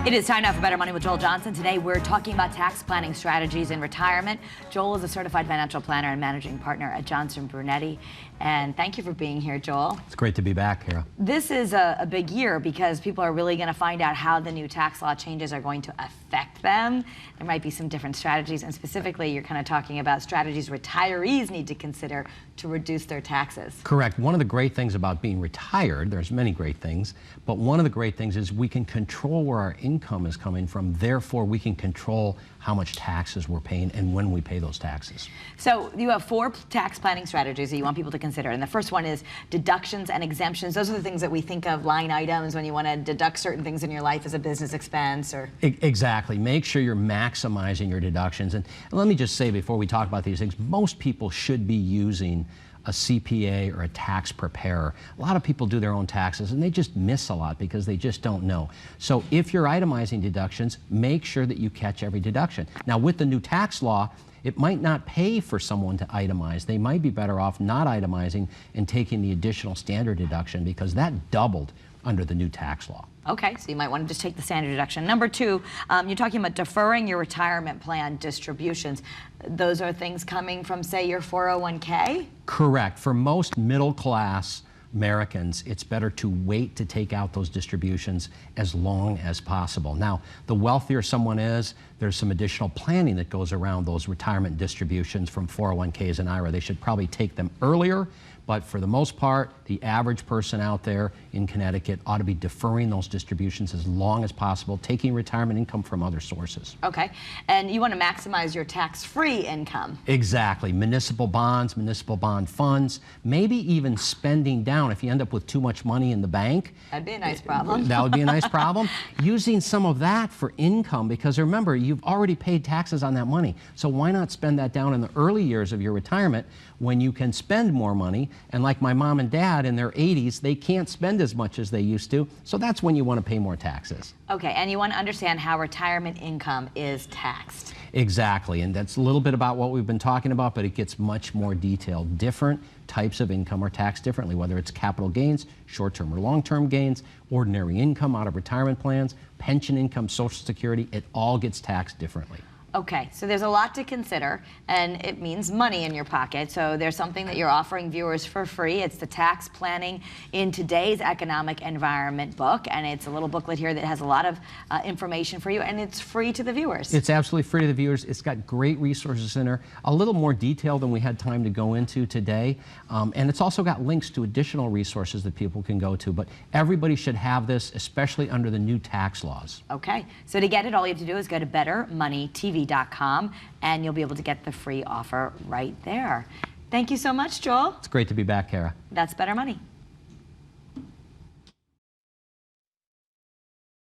It is time now for Better Money with Joel Johnson. Today we're talking about tax planning strategies in retirement. Joel is a certified financial planner and managing partner at Johnson-Brunetti. And thank you for being here, Joel. It's great to be back, Kara. This is a big year because people are really going to find out how the new tax law changes are going to affect them. There might be some different strategies, and specifically you're kind of talking about strategies retirees need to consider to reduce their taxes. Correct. One of the great things about being retired, there's many great things, but one of the great things is we can control where our income is coming from. Therefore, we can control how much taxes we're paying and when we pay those taxes. So you have 4 tax planning strategies that you want people to consider. And the first one is deductions and exemptions. Those are the things that we think of, line items, when you want to deduct certain things in your life as a business expense. Or Exactly. Make sure you're maximizing your deductions. And let me just say before we talk about these things, most people should be using a CPA or a tax preparer. A lot of people do their own taxes and they just miss a lot because they just don't know. So if you're itemizing deductions, make sure that you catch every deduction. Now with the new tax law, it might not pay for someone to itemize. They might be better off not itemizing and taking the additional standard deduction because that doubled under the new tax law. Okay, so you might want to just take the standard deduction. Number 2, you're talking about deferring your retirement plan distributions. Those are things coming from, say, your 401k? Correct. For most middle class Americans, it's better to wait to take out those distributions as long as possible. Now, the wealthier someone is, there's some additional planning that goes around those retirement distributions from 401ks and IRA. They should probably take them earlier, but for the most part, the average person out there in Connecticut ought to be deferring those distributions as long as possible, taking retirement income from other sources. Okay, and you want to maximize your tax-free income. Exactly. Municipal bonds, municipal bond funds, maybe even spending down. If you end up with too much money in the bank, that'd be a nice problem. That would be a nice problem. Using some of that for income, because remember, you've already paid taxes on that money. So why not spend that down in the early years of your retirement when you can spend more money? And like my mom and dad in their 80s, they can't spend as much as they used to. So that's when you want to pay more taxes. Okay, and you want to understand how retirement income is taxed. Exactly, and that's a little bit about what we've been talking about, but it gets much more detailed. Different types of income are taxed differently, whether it's capital gains, short-term or long-term gains, ordinary income out of retirement plans, pension income, Social Security, it all gets taxed differently. Okay, so there's a lot to consider, and it means money in your pocket. So there's something that you're offering viewers for free. It's the Tax Planning in Today's Economic Environment book, and it's a little booklet here that has a lot of information for you, and it's free to the viewers. It's absolutely free to the viewers. It's got great resources in there, a little more detail than we had time to go into today, and it's also got links to additional resources that people can go to. But everybody should have this, especially under the new tax laws. Okay, so to get it, all you have to do is go to BetterMoneyTV.com, and you'll be able to get the free offer right there. Thank you so much, Joel. It's great to be back, Kara. That's Better Money.